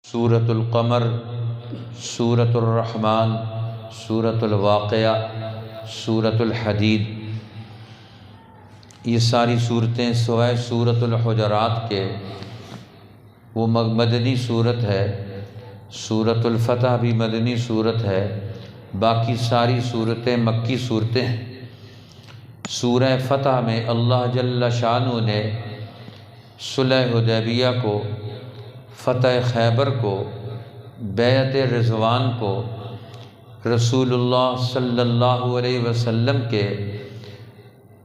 سورۃ القمر، سورۃ الرحمن، سورۃ الواقعہ، سورۃ الحدید، یہ ساری صورتیں سوائے سورۃ الحجرات کے وہ مدنی صورت ہے۔ سورۃ الفتح بھی مدنی صورت ہے، باقی ساری صورتیں مکی صورتیں ہیں۔ سورہ فتح میں اللہ جل شانہ نے صلح حدیبیہ کو، فتح خیبر کو، بیعت رضوان کو، رسول اللہ صلی اللہ علیہ وسلم کے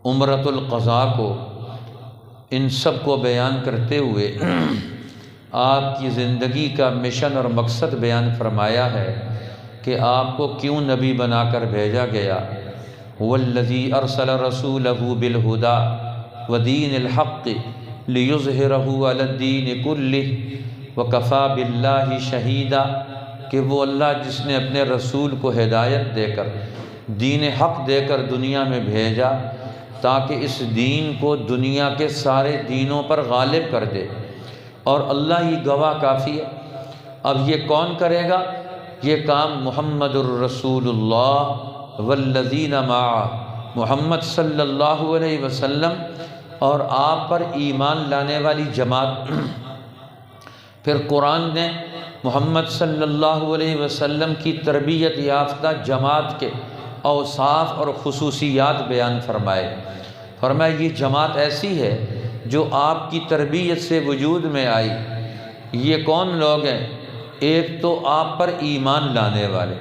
عمرۃ القضاء کو، ان سب کو بیان کرتے ہوئے آپ کی زندگی کا مشن اور مقصد بیان فرمایا ہے کہ آپ کو کیوں نبی بنا کر بھیجا گیا۔ والذی ارسل رسولہ بالہدی ودین الحق لیظہرہ علی الدین کلہ وکفی باللہ شہیدا، کہ وہ اللہ جس نے اپنے رسول کو ہدایت دے کر، دین حق دے کر دنیا میں بھیجا تاکہ اس دین کو دنیا کے سارے دینوں پر غالب کر دے، اور اللہ ہی گواہ کافی ہے۔ اب یہ کون کرے گا؟ یہ کام محمد الرسول اللہ والذین معہ، محمد صلی اللہ علیہ وسلم اور آپ پر ایمان لانے والی جماعت۔ پھر قرآن نے محمد صلی اللہ علیہ وسلم کی تربیت یافتہ جماعت کے اوصاف اور خصوصیات بیان فرمائے۔ فرمایا یہ جماعت ایسی ہے جو آپ کی تربیت سے وجود میں آئی۔ یہ کون لوگ ہیں؟ ایک تو آپ پر ایمان لانے والے،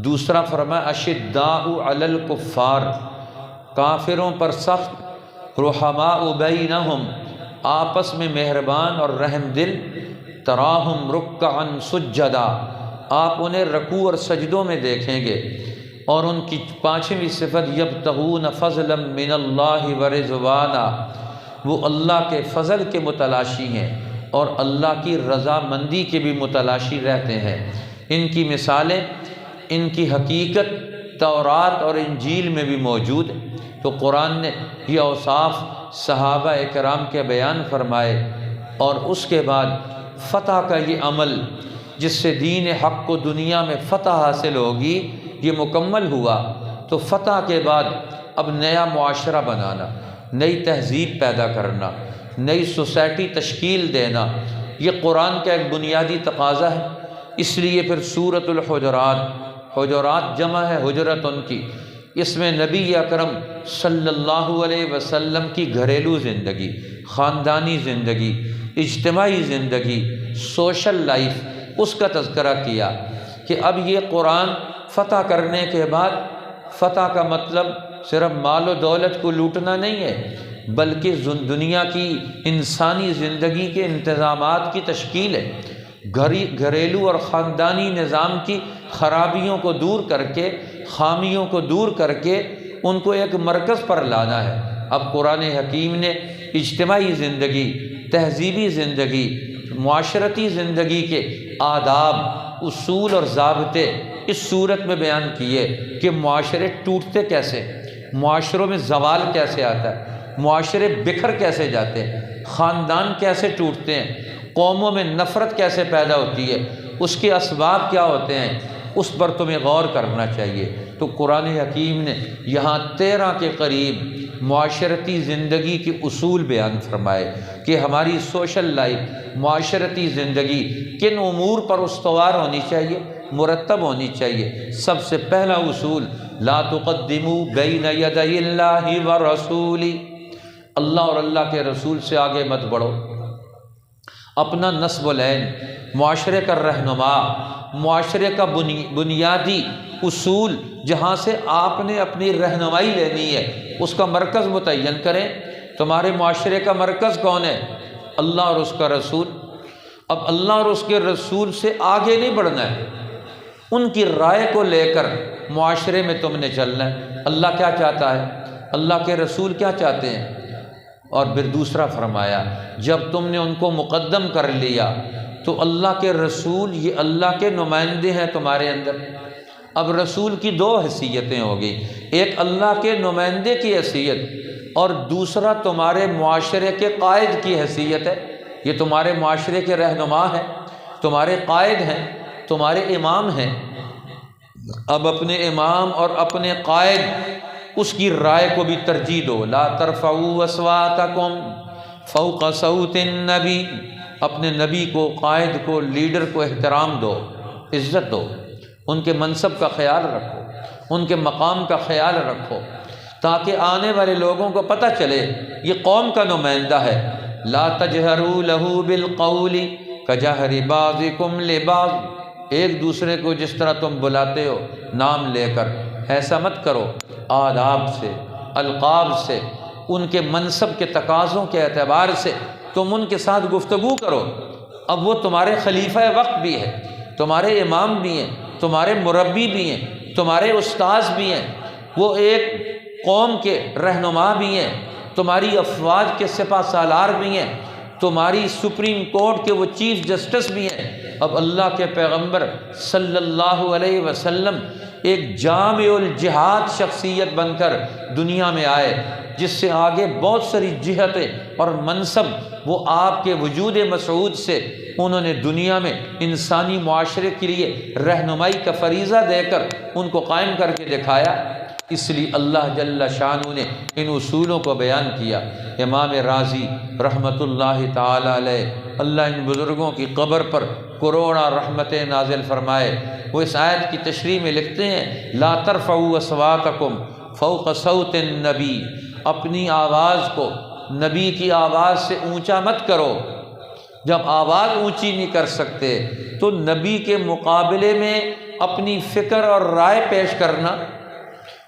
دوسرا فرمایا اشداء علی الکفار، کافروں پر سخت، رحماء بینہم، آپس میں مہربان اور رحم دل، تراہم رکعا سجدا، آپ انہیں رکوع اور سجدوں میں دیکھیں گے۔ اور ان کی پانچویں صفت یبتغون فضلا من اللہ ورضوانا، وہ اللہ کے فضل کے متلاشی ہیں اور اللہ کی رضامندی کے بھی متلاشی رہتے ہیں۔ ان کی مثالیں، ان کی حقیقت تورات اور انجیل میں بھی موجود ہے۔ تو قرآن نے یہ اوصاف صحابہ اکرام کے بیان فرمائے، اور اس کے بعد فتح کا یہ عمل جس سے دین حق کو دنیا میں فتح حاصل ہوگی یہ مکمل ہوا۔ تو فتح کے بعد اب نیا معاشرہ بنانا، نئی تہذیب پیدا کرنا، نئی سوسائٹی تشکیل دینا، یہ قرآن کا ایک بنیادی تقاضا ہے۔ اس لیے پھر سورۃ الحجرات، حجرات جمع ہے حجرت ان کی، اس میں نبی اکرم صلی اللہ علیہ وسلم کی گھریلو زندگی، خاندانی زندگی، اجتماعی زندگی، سوشل لائف، اس کا تذکرہ کیا کہ اب یہ قرآن فتح کرنے کے بعد، فتح کا مطلب صرف مال و دولت کو لوٹنا نہیں ہے، بلکہ دنیا کی انسانی زندگی کے انتظامات کی تشکیل ہے۔ گھریلو اور خاندانی نظام کی خرابیوں کو دور کر کے، خامیوں کو دور کر کے ان کو ایک مرکز پر لانا ہے۔ اب قرآن حکیم نے اجتماعی زندگی، تہذیبی زندگی، معاشرتی زندگی کے آداب، اصول اور ضابطے اس صورت میں بیان کیے کہ معاشرے ٹوٹتے کیسے، معاشروں میں زوال کیسے آتا ہے، معاشرے بکھر کیسے جاتے ہیں، خاندان کیسے ٹوٹتے ہیں، قوموں میں نفرت کیسے پیدا ہوتی ہے، اس کے اسباب کیا ہوتے ہیں، اس پر تمہیں غور کرنا چاہیے۔ تو قرآن حکیم نے یہاں 13 کے قریب معاشرتی زندگی کے اصول بیان فرمائے کہ ہماری سوشل لائف، معاشرتی زندگی کن امور پر استوار ہونی چاہیے، مرتب ہونی چاہیے۔ سب سے پہلا اصول لا تقدموا بین یدی اللہ ورسولہ، اللہ اور اللہ کے رسول سے آگے مت بڑھو۔ اپنا نصب العین، معاشرے کا رہنما، معاشرے کا بنیادی اصول جہاں سے آپ نے اپنی رہنمائی لینی ہے، اس کا مرکز متعین کریں۔ تمہارے معاشرے کا مرکز کون ہے؟ اللہ اور اس کا رسول۔ اب اللہ اور اس کے رسول سے آگے نہیں بڑھنا ہے، ان کی رائے کو لے کر معاشرے میں تم نے چلنا ہے۔ اللہ کیا چاہتا ہے، اللہ کے رسول کیا چاہتے ہیں۔ اور پھر دوسرا فرمایا جب تم نے ان کو مقدم کر لیا تو اللہ کے رسول یہ اللہ کے نمائندے ہیں تمہارے اندر۔ اب رسول کی 2 حیثیتیں ہوگی، ایک اللہ کے نمائندے کی حیثیت اور دوسرا تمہارے معاشرے کے قائد کی حیثیت ہے۔ یہ تمہارے معاشرے کے رہنما ہیں۔ تمہارے قائد ہیں، تمہارے امام ہیں، اب اپنے امام اور اپنے قائد اس کی رائے کو بھی ترجیح دو۔ لا ترفعوا اصواتکم فوق صوت النبی، اپنے نبی کو، قائد کو، لیڈر کو احترام دو، عزت دو، ان کے منصب کا خیال رکھو، ان کے مقام کا خیال رکھو، تاکہ آنے والے لوگوں کو پتہ چلے یہ قوم کا نمائندہ ہے۔ لا تجہروا لہ بالقول کجہر بعضکم لبعض، ایک دوسرے کو جس طرح تم بلاتے ہو نام لے کر، ایسا مت کرو، آداب سے، القاب سے، ان کے منصب کے تقاضوں کے اعتبار سے تم ان کے ساتھ گفتگو کرو۔ اب وہ تمہارے خلیفہ وقت بھی ہے، تمہارے امام بھی ہیں، تمہارے مربی بھی ہیں، تمہارے استاذ بھی ہیں، وہ ایک قوم کے رہنما بھی ہیں، تمہاری افواج کے سپہ سالار بھی ہیں، تمہاری سپریم کورٹ کے وہ چیف جسٹس بھی ہیں۔ اب اللہ کے پیغمبر صلی اللہ علیہ وسلم ایک جامع الجہاد شخصیت بن کر دنیا میں آئے، جس سے آگے بہت ساری جہتیں اور منصب وہ آپ کے وجود مسعود سے انہوں نے دنیا میں انسانی معاشرے کے لیے رہنمائی کا فریضہ دے کر ان کو قائم کر کے دکھایا۔ اس لیے اللہ جل شانہ نے ان اصولوں کو بیان کیا۔ امام رازی رحمۃ اللہ تعالی علیہ، اللہ ان بزرگوں کی قبر پر کروڑا رحمتیں نازل فرمائے، وہ اس آیت کی تشریح میں لکھتے ہیں لا ترفعوا اصواتکم فوق صوت النبی، اپنی آواز کو نبی کی آواز سے اونچا مت کرو۔ جب آواز اونچی نہیں کر سکتے تو نبی کے مقابلے میں اپنی فکر اور رائے پیش کرنا،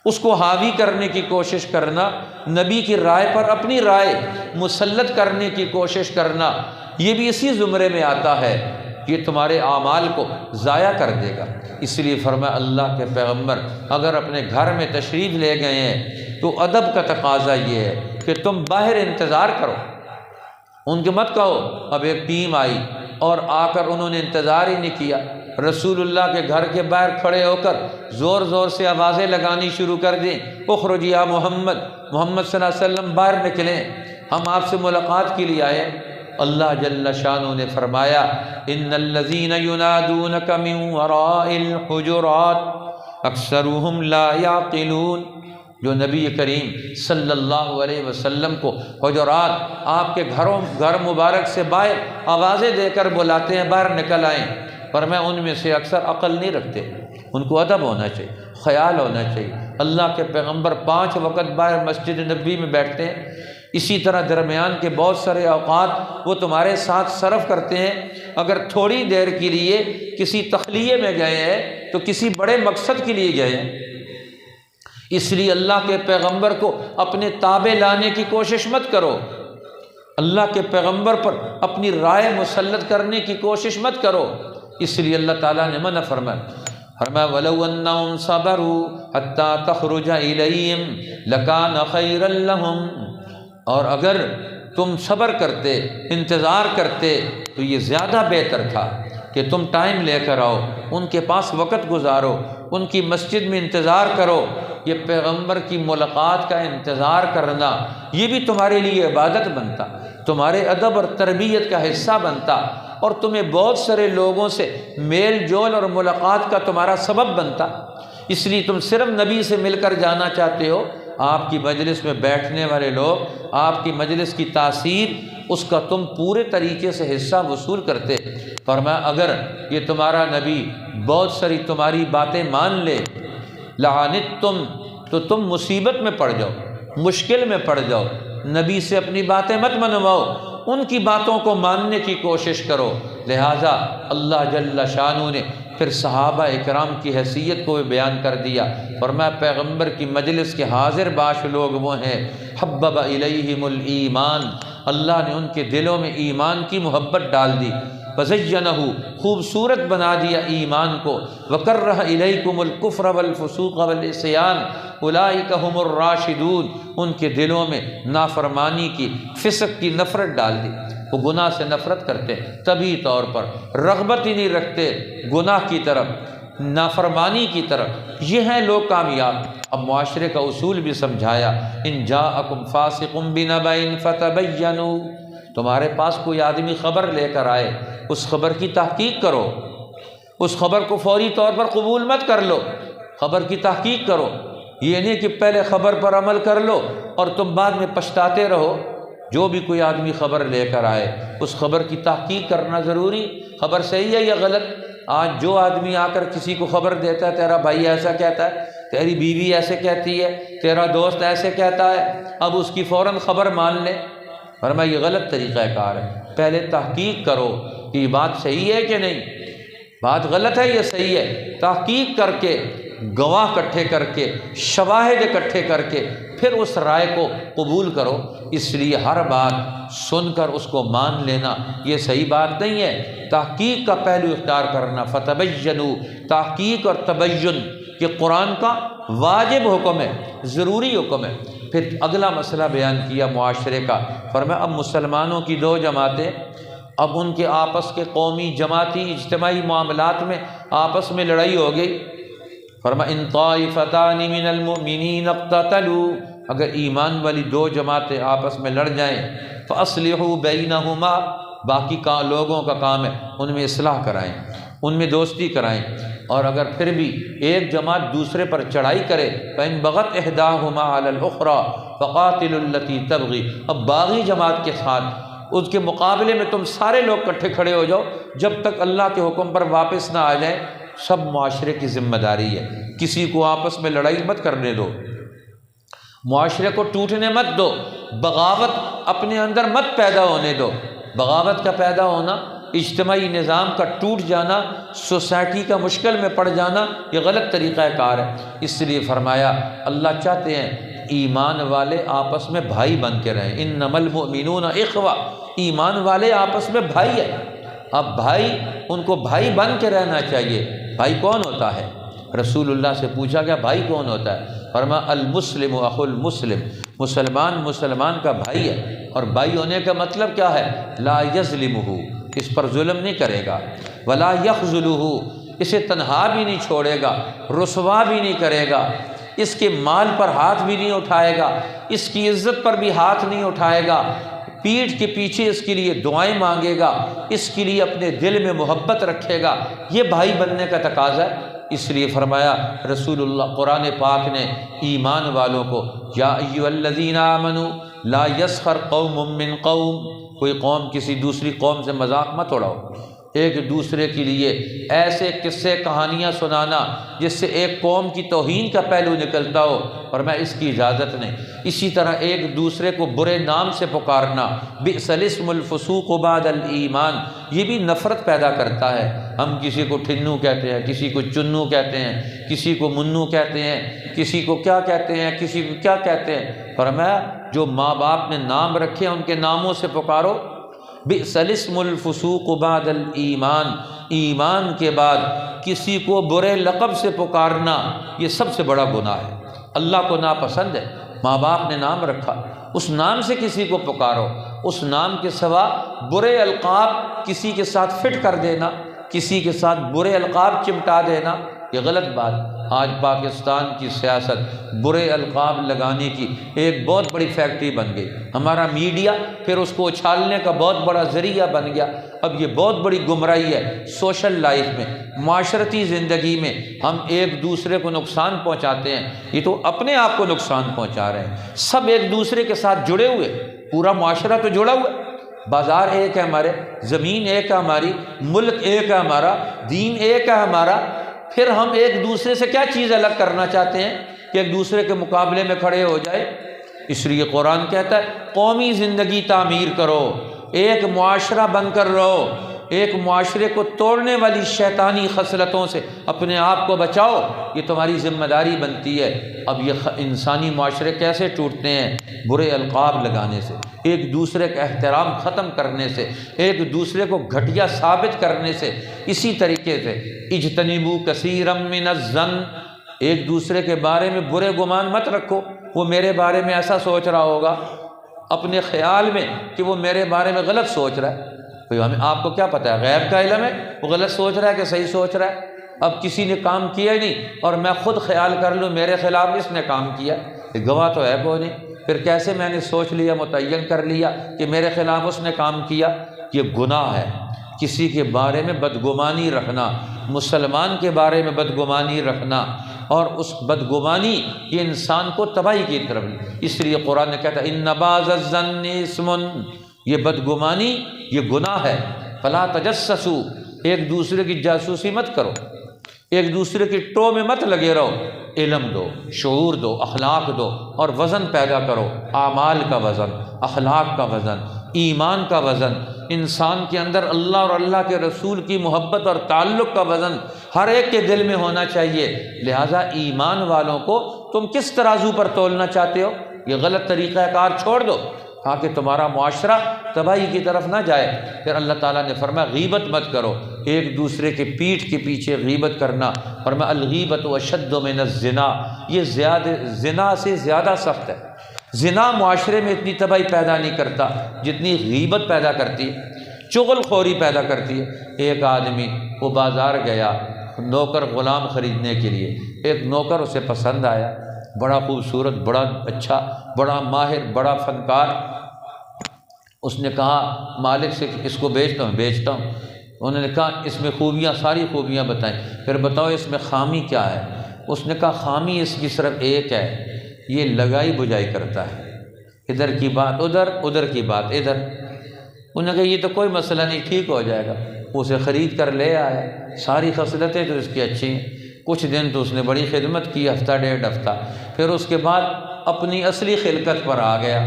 اس کو حاوی کرنے کی کوشش کرنا، نبی کی رائے پر اپنی رائے مسلط کرنے کی کوشش کرنا، یہ بھی اسی زمرے میں آتا ہے، یہ تمہارے اعمال کو ضائع کر دے گا۔ اس لیے فرمایا اللہ کے پیغمبر اگر اپنے گھر میں تشریف لے گئے ہیں تو ادب کا تقاضا یہ ہے کہ تم باہر انتظار کرو، ان کے مت کہو اب ایک ٹیم آئی اور آ کر انہوں نے انتظار ہی نہیں کیا، رسول اللہ کے گھر کے باہر کھڑے ہو کر زور زور سے آوازیں لگانی شروع کر دیں، اخرج یا محمد، محمد صلی اللہ علیہ وسلم باہر نکلیں، ہم آپ سے ملاقات کے لیے آئے۔ اللہ جل شانہ نے فرمایا ان الذین ینادونک من وراء الحجرات اکثرهم لا یعقلون، جو نبی کریم صلی اللہ علیہ وسلم کو حجرات آپ کے گھر مبارک سے باہر آوازیں دے کر بلاتے ہیں باہر نکل آئیں، پر میں ان میں سے اکثر عقل نہیں رکھتے، ان کو ادب ہونا چاہیے، خیال ہونا چاہیے۔ اللہ کے پیغمبر 5 وقت باہر مسجد نبی میں بیٹھتے ہیں، اسی طرح درمیان کے بہت سارے اوقات وہ تمہارے ساتھ صرف کرتے ہیں۔ اگر تھوڑی دیر کے لیے کسی تخلیے میں گئے ہیں تو کسی بڑے مقصد کے لیے گئے ہیں، اس لیے اللہ کے پیغمبر کو اپنے تابع لانے کی کوشش مت کرو، اللہ کے پیغمبر پر اپنی رائے مسلط کرنے کی کوشش مت کرو۔ اس لیے اللہ تعالیٰ نے منع فرمایا وَلَوْ أَنَّهُمْ صَبَرُوا حَتَّى تَخْرُجَ إِلَيْهِمْ لَكَانَ خَيْرًا لَهُمْ، اور اگر تم صبر کرتے، انتظار کرتے تو یہ زیادہ بہتر تھا کہ تم ٹائم لے کر آؤ، ان کے پاس وقت گزارو، ان کی مسجد میں انتظار کرو۔ یہ پیغمبر کی ملاقات کا انتظار کرنا یہ بھی تمہارے لیے عبادت بنتا، تمہارے ادب اور تربیت کا حصہ بنتا، اور تمہیں بہت سارے لوگوں سے میل جول اور ملاقات کا تمہارا سبب بنتا۔ اس لیے تم صرف نبی سے مل کر جانا چاہتے ہو، آپ کی مجلس میں بیٹھنے والے لوگ، آپ کی مجلس کی تاثیر، اس کا تم پورے طریقے سے حصہ وصول کرتے۔ فرمایا اگر یہ تمہارا نبی بہت ساری تمہاری باتیں مان لے، لعنتم، تو تم مصیبت میں پڑ جاؤ، مشکل میں پڑ جاؤ۔ نبی سے اپنی باتیں مت منواؤ، ان کی باتوں کو ماننے کی کوشش کرو۔ لہٰذا اللہ جل شانہ نے پھر صحابہ اکرام کی حیثیت کو بھی بیان کر دیا، فرمایا پیغمبر کی مجلس کے حاضر باش لوگ وہ ہیں حبب الیہم الایمان، اللہ نے ان کے دلوں میں ایمان کی محبت ڈال دی، وزینہ، خوبصورت بنا دیا ایمان کو، وکرہ الیکم الکفر والفسوق والعصیان اولئک ہم الراشدون، ان کے دلوں میں نافرمانی کی، فسق کی نفرت ڈال دی، وہ گناہ سے نفرت کرتے طبعی طور پر، رغبت ہی نہیں رکھتے گناہ کی طرف، نافرمانی کی طرف، یہ ہیں لوگ کامیاب۔ اب معاشرے کا اصول بھی سمجھایا، ان جاءکم فاسق بنبأ فتبینوا، تمہارے پاس کوئی آدمی خبر لے کر آئے، اس خبر کی تحقیق کرو، اس خبر کو فوری طور پر قبول مت کر لو، خبر کی تحقیق کرو۔ یہ نہیں کہ پہلے خبر پر عمل کر لو اور تم بعد میں پچھتاتے رہو۔ جو بھی کوئی آدمی خبر لے کر آئے اس خبر کی تحقیق کرنا ضروری، خبر صحیح ہے یا غلط۔ آج جو آدمی آ کر کسی کو خبر دیتا ہے تیرا بھائی ایسا کہتا ہے، تیری بیوی ایسے کہتی ہے، تیرا دوست ایسے کہتا ہے، اب اس کی فوراً خبر مان لے، فرمایا یہ غلط طریقہ کار ہے۔ پہلے تحقیق کرو کہ یہ بات صحیح ہے کہ نہیں، بات غلط ہے یا صحیح ہے، تحقیق کر کے، گواہ اکٹھے کر کے، شواہد اکٹھے کر کے پھر اس رائے کو قبول کرو۔ اس لیے ہر بات سن کر اس کو مان لینا یہ صحیح بات نہیں ہے، تحقیق کا پہلو اختیار کرنا۔ فتبینوا، تحقیق اور تبین کہ قرآن کا واجب حکم ہے، ضروری حکم ہے۔ پھر اگلا مسئلہ بیان کیا معاشرے کا، فرمایا اب مسلمانوں کی دو جماعتیں، اب ان کے آپس کے قومی، جماعتی، اجتماعی معاملات میں آپس میں لڑائی ہو گئی۔ فرمایا ان طائفتان من المؤمنین اقتتلوا، اگر ایمان والی دو جماعتیں آپس میں لڑ جائیں، فاصلحوا بینہما، باقی لوگوں کا کام ہے ان میں اصلاح کرائیں، ان میں دوستی کرائیں۔ اور اگر پھر بھی ایک جماعت دوسرے پر چڑھائی کرے، فإن بغت احداہما علی الاخری فقاتلوا التی تبغی، اب باغی جماعت کے ساتھ اس کے مقابلے میں تم سارے لوگ اکٹھے کھڑے ہو جاؤ جب تک اللہ کے حکم پر واپس نہ آ جائیں۔ سب معاشرے کی ذمہ داری ہے، کسی کو آپس میں لڑائی مت کرنے دو، معاشرے کو ٹوٹنے مت دو، بغاوت اپنے اندر مت پیدا ہونے دو۔ بغاوت کا پیدا ہونا، اجتماعی نظام کا ٹوٹ جانا، سوسائٹی کا مشکل میں پڑ جانا، یہ غلط طریقہ کار ہے۔ اس لیے فرمایا اللہ چاہتے ہیں ایمان والے آپس میں بھائی بن کے رہیں، انما المؤمنون اخوہ، ایمان والے آپس میں بھائی ہے۔ اب بھائی، ان کو بھائی بن کے رہنا چاہیے۔ بھائی کون ہوتا ہے؟ رسول اللہ سے پوچھا گیا بھائی کون ہوتا ہے؟ فرمایا المسلم اخو المسلم، مسلمان مسلمان کا بھائی ہے۔ اور بھائی ہونے کا مطلب کیا ہے؟ لا یظلمہ، اس پر ظلم نہیں کرے گا، ولا یخذلہ، اسے تنہا بھی نہیں چھوڑے گا، رسوا بھی نہیں کرے گا، اس کے مال پر ہاتھ بھی نہیں اٹھائے گا، اس کی عزت پر بھی ہاتھ نہیں اٹھائے گا، پیٹھ کے پیچھے اس کے لیے دعائیں مانگے گا، اس کے لیے اپنے دل میں محبت رکھے گا۔ یہ بھائی بننے کا تقاضا ہے۔ اس لیے فرمایا رسول اللہ، قرآن پاک نے ایمان والوں کو یا ایھا الذین آمنوا لا یسخر قوم من قوم، کوئی قوم کسی دوسری قوم سے مذاق مت اڑاؤ، ایک دوسرے کے لیے ایسے قصے کہانیاں سنانا جس سے ایک قوم کی توہین کا پہلو نکلتا ہو، اور میں اس کی اجازت نہیں۔ اسی طرح ایک دوسرے کو برے نام سے پکارنا، بئس الاسم الفسوق بعد الایمان، یہ بھی نفرت پیدا کرتا ہے۔ ہم کسی کو ٹھنو کہتے ہیں، کسی کو چنو کہتے ہیں، کسی کو منو کہتے ہیں، کسی کو کیا کہتے ہیں، کسی کو کیا کہتے ہیں۔ فرمایا جو ماں باپ نے نام رکھے ان کے ناموں سے پکارو۔ بئس الاسم الفسوق بعد الایمان، ایمان کے بعد کسی کو برے لقب سے پکارنا یہ سب سے بڑا گناہ ہے، اللہ کو ناپسند ہے۔ ماں باپ نے نام رکھا، اس نام سے کسی کو پکارو، اس نام کے سوا برے القاب کسی کے ساتھ فٹ کر دینا، کسی کے ساتھ برے القاب چمٹا دینا، یہ غلط بات۔ آج پاکستان کی سیاست برے القاب لگانے کی ایک بہت بڑی فیکٹری بن گئی، ہمارا میڈیا پھر اس کو اچھالنے کا بہت بڑا ذریعہ بن گیا۔ اب یہ بہت بڑی گمراہی ہے، سوشل لائف میں، معاشرتی زندگی میں ہم ایک دوسرے کو نقصان پہنچاتے ہیں، یہ تو اپنے آپ کو نقصان پہنچا رہے ہیں۔ سب ایک دوسرے کے ساتھ جڑے ہوئے، پورا معاشرہ تو جڑا ہوا ہے، بازار ایک ہے ہمارے، زمین ایک ہے ہماری، ملک ایک ہے ہمارا، دین ایک ہے ہمارا، پھر ہم ایک دوسرے سے کیا چیز الگ کرنا چاہتے ہیں کہ ایک دوسرے کے مقابلے میں کھڑے ہو جائے۔ اس لیے قرآن کہتا ہے قومی زندگی تعمیر کرو، ایک معاشرہ بن کر رہو، ایک معاشرے کو توڑنے والی شیطانی خصلتوں سے اپنے آپ کو بچاؤ، یہ تمہاری ذمہ داری بنتی ہے۔ اب یہ انسانی معاشرے کیسے ٹوٹتے ہیں؟ برے القاب لگانے سے، ایک دوسرے کا احترام ختم کرنے سے، ایک دوسرے کو گھٹیا ثابت کرنے سے۔ اسی طریقے سے اجتنبوا کثیرا من الظن، ایک دوسرے کے بارے میں برے گمان مت رکھو، وہ میرے بارے میں ایسا سوچ رہا ہوگا، اپنے خیال میں کہ وہ میرے بارے میں غلط سوچ رہا ہے۔ ہمیں آپ کو کیا پتہ ہے؟ غیب کا علم ہے، وہ غلط سوچ رہا ہے کہ صحیح سوچ رہا ہے۔ اب کسی نے کام کیا ہی نہیں اور میں خود خیال کر لوں میرے خلاف اس نے کام کیا، گواہ تو ہے کوئی نہیں۔ پھر کیسے میں نے سوچ لیا، متعین کر لیا کہ میرے خلاف اس نے کام کیا؟ یہ گناہ ہے۔ کسی کے بارے میں بدگمانی رکھنا، مسلمان کے بارے میں بدگمانی رکھنا، اور اس بدگمانی یہ انسان کو تباہی کی طرف، اس لیے قرآن نے کہتا ہے ان بعض الظن اسم، یہ بدگمانی یہ گناہ ہے۔ فلا تجسسوا، ایک دوسرے کی جاسوسی مت کرو، ایک دوسرے کی ٹو میں مت لگے رہو، علم دو، شعور دو، اخلاق دو، اور وزن پیدا کرو، اعمال کا وزن، اخلاق کا وزن، ایمان کا وزن، انسان کے اندر اللہ اور اللہ کے رسول کی محبت اور تعلق کا وزن ہر ایک کے دل میں ہونا چاہیے۔ لہٰذا ایمان والوں کو تم کس ترازو پر تولنا چاہتے ہو؟ یہ غلط طریقہ کار چھوڑ دو تاکہ تمہارا معاشرہ تباہی کی طرف نہ جائے۔ پھر اللہ تعالیٰ نے فرمایا غیبت مت کرو، ایک دوسرے کے پیٹھ کے پیچھے غیبت کرنا، فرمایا الغیبت اشد من الزنا، یہ زنا سے زیادہ سخت ہے۔ زنا معاشرے میں اتنی تباہی پیدا نہیں کرتا جتنی غیبت پیدا کرتی ہے، چغل خوری پیدا کرتی ہے۔ ایک آدمی وہ بازار گیا نوکر غلام خریدنے کے لیے، ایک نوکر اسے پسند آیا، بڑا خوبصورت، بڑا اچھا، بڑا ماہر، بڑا فنکار۔ اس نے کہا مالک سے کہ اس کو بیچتا ہوں۔ انہوں نے کہا اس میں خوبیاں، ساری خوبیاں بتائیں، پھر بتاؤ اس میں خامی کیا ہے؟ اس نے کہا خامی اس کی صرف ایک ہے، یہ لگائی بجائی کرتا ہے، ادھر کی بات ادھر، ادھر کی بات ادھر۔ انہوں نے کہا یہ تو کوئی مسئلہ نہیں، ٹھیک ہو جائے گا۔ اسے خرید کر لے آیا، ساری خصلتیں تو اس کی اچھی ہیں، کچھ دن تو اس نے بڑی خدمت کی، ہفتہ ڈیڑھ ہفتہ، پھر اس کے بعد اپنی اصلی خلقت پر آ گیا۔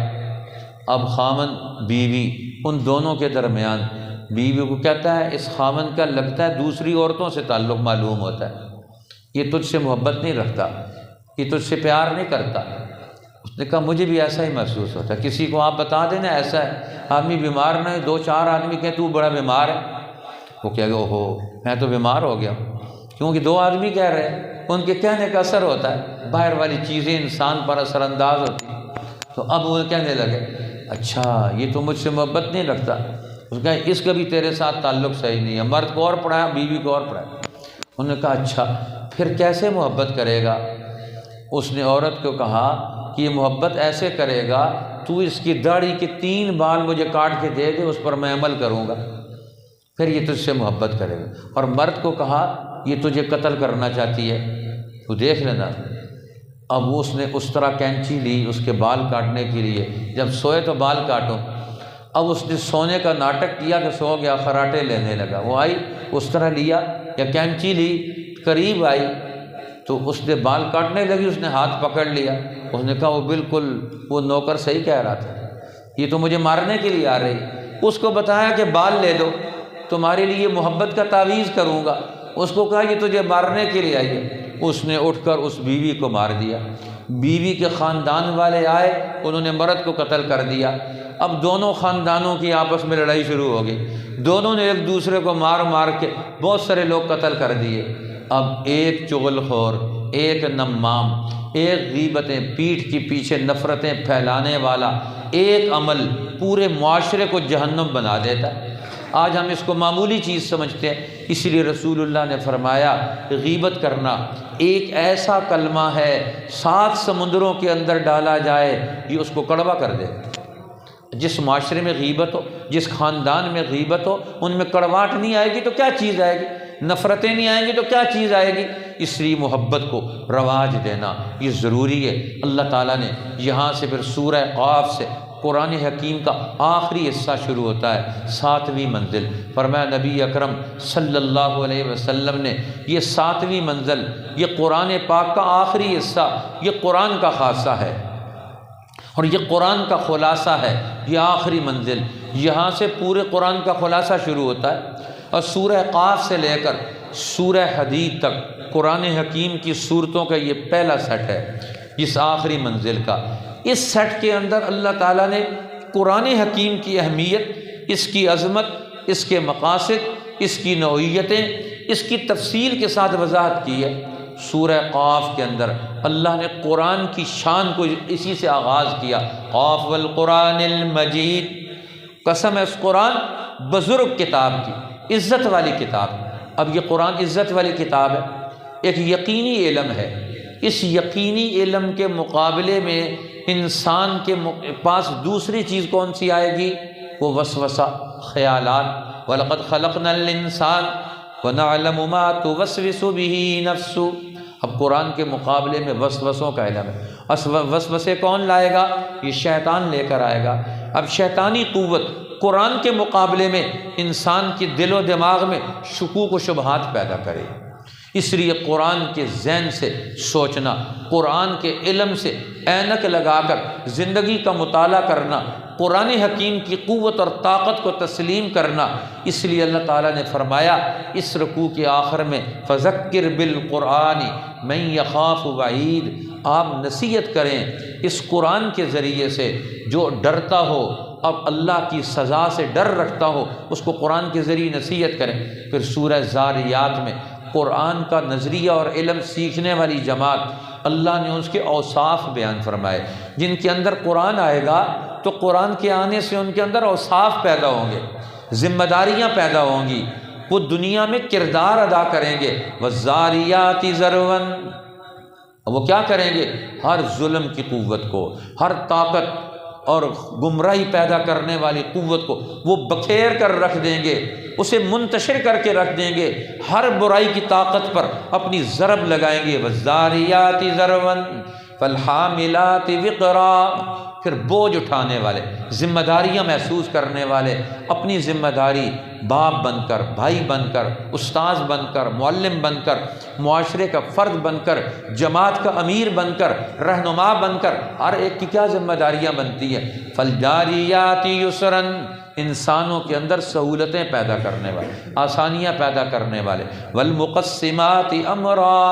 اب خامن بیوی ان دونوں کے درمیان، بیوی کو کہتا ہے اس خامن کا لگتا ہے دوسری عورتوں سے تعلق معلوم ہوتا ہے، یہ تجھ سے محبت نہیں رکھتا، یہ تجھ سے پیار نہیں کرتا۔ اس نے کہا مجھے بھی ایسا ہی محسوس ہوتا ہے، کسی کو آپ بتا دینا ایسا ہے، آدمی بیمار نہ ہے، 2-4 آدمی کہیں تو بڑا بیمار ہے، وہ کہے گا اوہو میں تو بیمار ہو گیا، کیونکہ 2 آدمی کہہ رہے ہیں، ان کے کہنے کا اثر ہوتا ہے، باہر والی چیزیں انسان پر اثر انداز ہوتی ہیں۔ تو اب وہ کہنے لگے اچھا یہ تو مجھ سے محبت نہیں رکھتا، اس کہا اس کا بھی تیرے ساتھ تعلق صحیح نہیں ہے، مرد کو اور پڑھایا بیوی کو اور پڑھایا۔ انہوں نے کہا اچھا پھر کیسے محبت کرے گا؟ اس نے عورت کو کہا کہ یہ محبت ایسے کرے گا، تو اس کی داڑھی کے 3 بال مجھے کاٹ کے دے دے، اس پر میں عمل کروں گا، پھر یہ تجھ سے محبت کرے گا۔ اور مرد کو کہا یہ تجھے قتل کرنا چاہتی ہے، تو دیکھ لینا۔ اب اس نے اس طرح کینچی لی اس کے بال کاٹنے کے لیے، جب سوئے تو بال کاٹو۔ اب اس نے سونے کا ناٹک کیا کہ سو گیا، خراٹے لینے لگا، وہ آئی اس طرح لیا یا کینچی لی، قریب آئی تو اس نے بال کاٹنے لگی، اس نے ہاتھ پکڑ لیا۔ اس نے کہا وہ بالکل وہ نوکر صحیح کہہ رہا تھا، یہ تو مجھے مارنے کے لیے آ رہی۔ اس کو بتایا کہ بال لے دو، تمہارے لیے محبت کا تعویذ کروں گا۔ اس کو کہا یہ تجھے مارنے کے لیے آئی ہے۔ اس نے اٹھ کر اس بیوی کو مار دیا۔ بیوی کے خاندان والے آئے، انہوں نے مرد کو قتل کر دیا۔ اب دونوں خاندانوں کی آپس میں لڑائی شروع ہو گئی، دونوں نے ایک دوسرے کو مار مار کے بہت سارے لوگ قتل کر دیے۔ اب ایک چغل خور، ایک نمام، ایک غیبتیں پیٹھ کے پیچھے نفرتیں پھیلانے والا ایک عمل پورے معاشرے کو جہنم بنا دیتا ہے۔ آج ہم اس کو معمولی چیز سمجھتے ہیں، اسی لیے رسول اللہ نے فرمایا غیبت کرنا ایک ایسا کلمہ ہے 7 سمندروں کے اندر ڈالا جائے یہ اس کو کڑوا کر دے۔ جس معاشرے میں غیبت ہو، جس خاندان میں غیبت ہو، ان میں کڑواہٹ نہیں آئے گی تو کیا چیز آئے گی؟ نفرتیں نہیں آئیں گی تو کیا چیز آئے گی؟ اس لیے محبت کو رواج دینا یہ ضروری ہے۔ اللہ تعالیٰ نے یہاں سے پھر سورہ قاف سے قرآن حکیم کا آخری حصہ شروع ہوتا ہے، 7ویں منزل۔ فرمایا نبی اکرم صلی اللہ علیہ وسلم نے یہ 7ویں منزل، یہ قرآن پاک کا آخری حصہ، یہ قرآن کا خاصہ ہے اور یہ قرآن کا خلاصہ ہے۔ یہ آخری منزل، یہاں سے پورے قرآن کا خلاصہ شروع ہوتا ہے، اور سورہ قاف سے لے کر سورہ حدید تک قرآن حکیم کی صورتوں کا یہ پہلا سیٹ ہے اس آخری منزل کا۔ اس سیٹ کے اندر اللہ تعالیٰ نے قرآن حکیم کی اہمیت، اس کی عظمت، اس کے مقاصد، اس کی نوعیتیں، اس کی تفصیل کے ساتھ وضاحت کی ہے۔ سورہ قاف کے اندر اللہ نے قرآن کی شان کو اسی سے آغاز کیا، قاف والقرآن المجید، قسم ہے اس قرآن بزرگ کتاب کی، عزت والی کتاب۔ اب یہ قرآن عزت والی کتاب ہے، ایک یقینی علم ہے اس یقینی علم کے مقابلے میں انسان کے پاس دوسری چیز کون سی آئے گی؟ وہ وسوسہ، خیالات۔ وَلَقَدْ خَلَقْنَا الْإِنسَانَ وَنَعْلَمُ مَا تُوَسْوِسُ بِهِ نَفْسُهُ۔ اب قرآن کے مقابلے میں وسوسوں کا علم ہے۔ وسوسے کون لائے گا؟ یہ شیطان لے کر آئے گا۔ اب شیطانی قوت قرآن کے مقابلے میں انسان کی دل و دماغ میں شکوک و شبہات پیدا کرے۔ اس لیے قرآن کے ذہن سے سوچنا، قرآن کے علم سے اینک لگا کر زندگی کا مطالعہ کرنا، قرآن حکیم کی قوت اور طاقت کو تسلیم کرنا۔ اس لیے اللہ تعالیٰ نے فرمایا اس رکوع کے آخر میں فذکر بالقرآن من یخاف وعید، آپ نصیحت کریں اس قرآن کے ذریعے سے جو ڈرتا ہو، اب اللہ کی سزا سے ڈر رکھتا ہو، اس کو قرآن کے ذریعے نصیحت کریں۔ پھر سورہ ذاریات میں قرآن کا نظریہ اور علم سیکھنے والی جماعت، اللہ نے اس کے اوصاف بیان فرمائے۔ جن کے اندر قرآن آئے گا تو قرآن کے آنے سے ان کے اندر اوصاف پیدا ہوں گے، ذمہ داریاں پیدا ہوں گی، وہ دنیا میں کردار ادا کریں گے۔ وَالذَّارِيَاتِ ذَرْوًا، وہ کیا کریں گے؟ ہر ظلم کی قوت کو، ہر طاقت اور گمراہی پیدا کرنے والی قوت کو وہ بکھیر کر رکھ دیں گے، اسے منتشر کر کے رکھ دیں گے، ہر برائی کی طاقت پر اپنی ضرب لگائیں گے۔ وَالذَّارِيَاتِ ذَرْوًا فَالْحَامِلَاتِ وِقْرًا، پھر بوجھ اٹھانے والے، ذمہ داریاں محسوس کرنے والے، اپنی ذمہ داری باپ بن کر، بھائی بن کر، استاذ بن کر، معلم بن کر، معاشرے کا فرد بن کر، جماعت کا امیر بن کر، رہنما بن کر، ہر ایک کی کیا ذمہ داریاں بنتی ہیں۔ فَالْجَارِيَاتِ يُسْرًا، انسانوں کے اندر سہولتیں پیدا کرنے والے، آسانیاں پیدا کرنے والے۔ وَالْمُقَسِّمَاتِ أَمْرًا،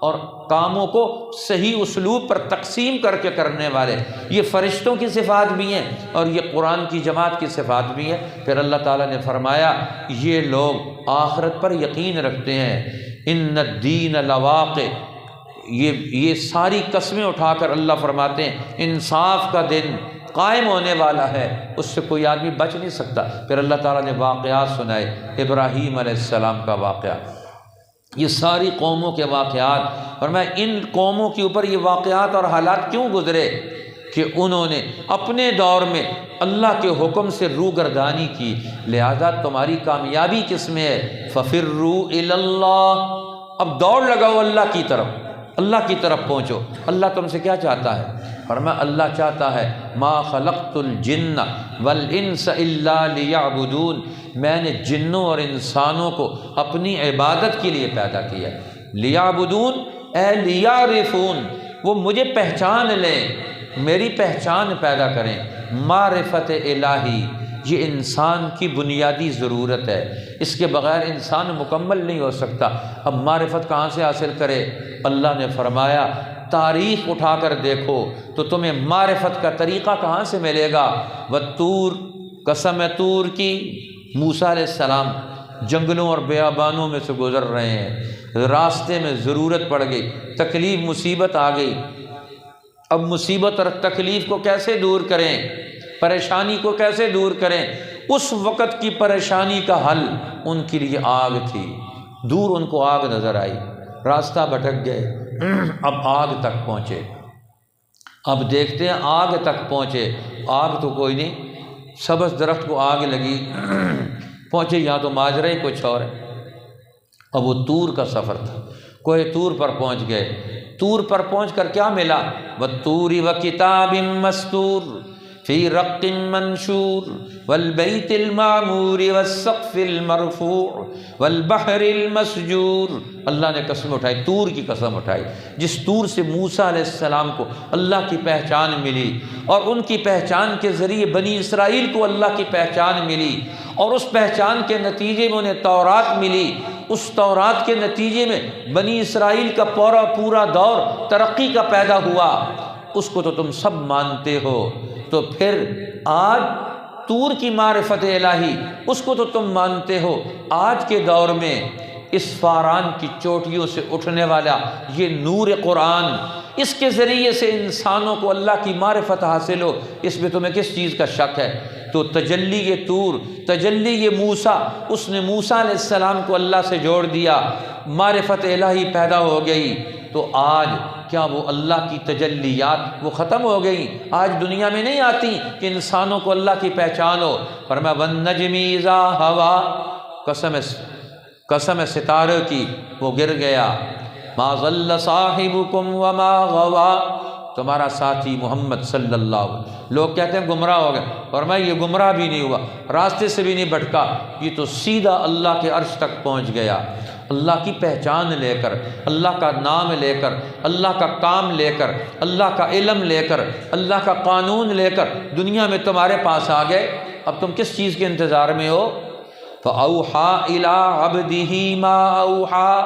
اور کاموں کو صحیح اسلوب پر تقسیم کر کے کرنے والے۔ یہ فرشتوں کی صفات بھی ہیں اور یہ قرآن کی جماعت کی صفات بھی ہیں۔ پھر اللہ تعالیٰ نے فرمایا یہ لوگ آخرت پر یقین رکھتے ہیں۔ ان الدین لواقع، یہ ساری قسمیں اٹھا کر اللہ فرماتے ہیں انصاف کا دن قائم ہونے والا ہے، اس سے کوئی آدمی بچ نہیں سکتا۔ پھر اللہ تعالیٰ نے واقعات سنائے، ابراہیم علیہ السلام کا واقعہ، یہ ساری قوموں کے واقعات، اور میں ان قوموں کے اوپر یہ واقعات اور حالات کیوں گزرے کہ انہوں نے اپنے دور میں اللہ کے حکم سے روگردانی کی، لہذا تمہاری کامیابی کس میں ہے؟ فَفِرُّوا إِلَى اللَّهِ، اب دوڑ لگاؤ اللہ کی طرف، اللہ کی طرف پہنچو۔ اللہ تم سے کیا چاہتا ہے؟ فرمایا اللہ چاہتا ہے ما خلقت الجن والانس الا لیعبدون، میں نے جنوں اور انسانوں کو اپنی عبادت کے لیے پیدا کیا ہے۔ لیعبدون اے لیعرفون، وہ مجھے پہچان لیں، میری پہچان پیدا کریں۔ معرفت الہی یہ انسان کی بنیادی ضرورت ہے، اس کے بغیر انسان مکمل نہیں ہو سکتا۔ اب معرفت کہاں سے حاصل کرے؟ اللہ نے فرمایا تاریخ اٹھا کر دیکھو تو تمہیں معرفت کا طریقہ کہاں سے ملے گا؟ والطور، قسم طور کی، موسیٰ علیہ السلام جنگلوں اور بیابانوں میں سے گزر رہے ہیں، راستے میں ضرورت پڑ گئی، تکلیف مصیبت آ گئی، اب مصیبت اور تکلیف کو کیسے دور کریں، پریشانی کو کیسے دور کریں؟ اس وقت کی پریشانی کا حل ان کے لیے آگ تھی، دور ان کو آگ نظر آئی، راستہ بھٹک گئے، اب آگ تک پہنچے، اب دیکھتے ہیں آگ تک پہنچے، آگ تو کوئی نہیں، سبز درخت کو آگ لگی، پہنچے یہاں تو ماجرا ہی کچھ اور ہے۔ اب وہ طور کا سفر تھا، کوہ طور پر پہنچ گئے، طور پر پہنچ کر کیا ملا؟ وَالطُّورِ وَكِتَابٍ مَّسْطُورٍ فِي رَقٍّ مَّنشُورٍ وَالْبَيْتِ الْمَعْمُورِ وَالسَّقْفِ الْمَرْفُوعِ وَالْبَحْرِ الْمَسْجُورِ۔ اللہ نے قسم اٹھائی، طور کی قسم اٹھائی، جس طور سے موسیٰ علیہ السلام کو اللہ کی پہچان ملی، اور ان کی پہچان کے ذریعے بنی اسرائیل کو اللہ کی پہچان ملی، اور اس پہچان کے نتیجے میں انہیں تورات ملی، اس تورات کے نتیجے میں بنی اسرائیل کا پورا دور ترقی کا پیدا ہوا، اس کو تو تم سب مانتے ہو۔ تو پھر آج طور کی معرفت الہی، اس کو تو تم مانتے ہو، آج کے دور میں اس فاران کی چوٹیوں سے اٹھنے والا یہ نور قرآن، اس کے ذریعے سے انسانوں کو اللہ کی معرفت حاصل ہو، اس میں تمہیں کس چیز کا شک ہے؟ تو تجلی یہ طور، تجلی یہ موسیٰ، اس نے موسیٰ علیہ السلام کو اللہ سے جوڑ دیا، معرفت الہی پیدا ہو گئی، تو آج کیا وہ اللہ کی تجلیات وہ ختم ہو گئی؟ آج دنیا میں نہیں آتی کہ انسانوں کو اللہ کی پہچان ہو۔ فرمایا وَالنَّجْمِ اِذَا هَوَىٰ، قسم ستارے کی، وہ گر گیا۔ مَا ضَلَّ صَاحِبُكُمْ وَمَا غَوَىٰ، تمہارا ساتھی محمد صلی اللہ علیہ وسلم، لوگ کہتے ہیں گمراہ ہو گئے، فرمایا یہ گمراہ بھی نہیں ہوا، راستے سے بھی نہیں بھٹکا، یہ تو سیدھا اللہ کے عرش تک پہنچ گیا۔ اللہ کی پہچان لے کر، اللہ کا نام لے کر، اللہ کا کام لے کر، اللہ کا علم لے کر، اللہ کا قانون لے کر دنیا میں تمہارے پاس آ گئے، اب تم کس چیز کے انتظار میں ہو؟ فَأَوْحَىٰ إِلَىٰ عَبْدِهِ مَا أَوْحَىٰ،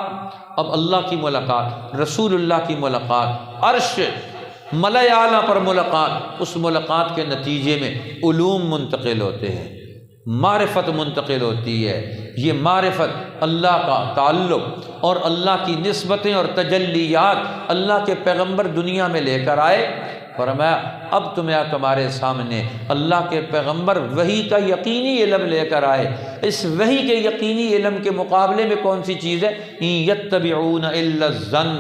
اب اللہ کی ملاقات، رسول اللہ کی ملاقات، عرش ملأ اعلیٰ پر ملاقات، اس ملاقات کے نتیجے میں علوم منتقل ہوتے ہیں، معرفت منتقل ہوتی ہے۔ یہ معرفت، اللہ کا تعلق اور اللہ کی نسبتیں اور تجلیات اللہ کے پیغمبر دنیا میں لے کر آئے۔ فرمایا اب تمہارے سامنے اللہ کے پیغمبر وحی کا یقینی علم لے کر آئے، اس وحی کے یقینی علم کے مقابلے میں کون سی چیز ہے؟ یتبعون الا الظن،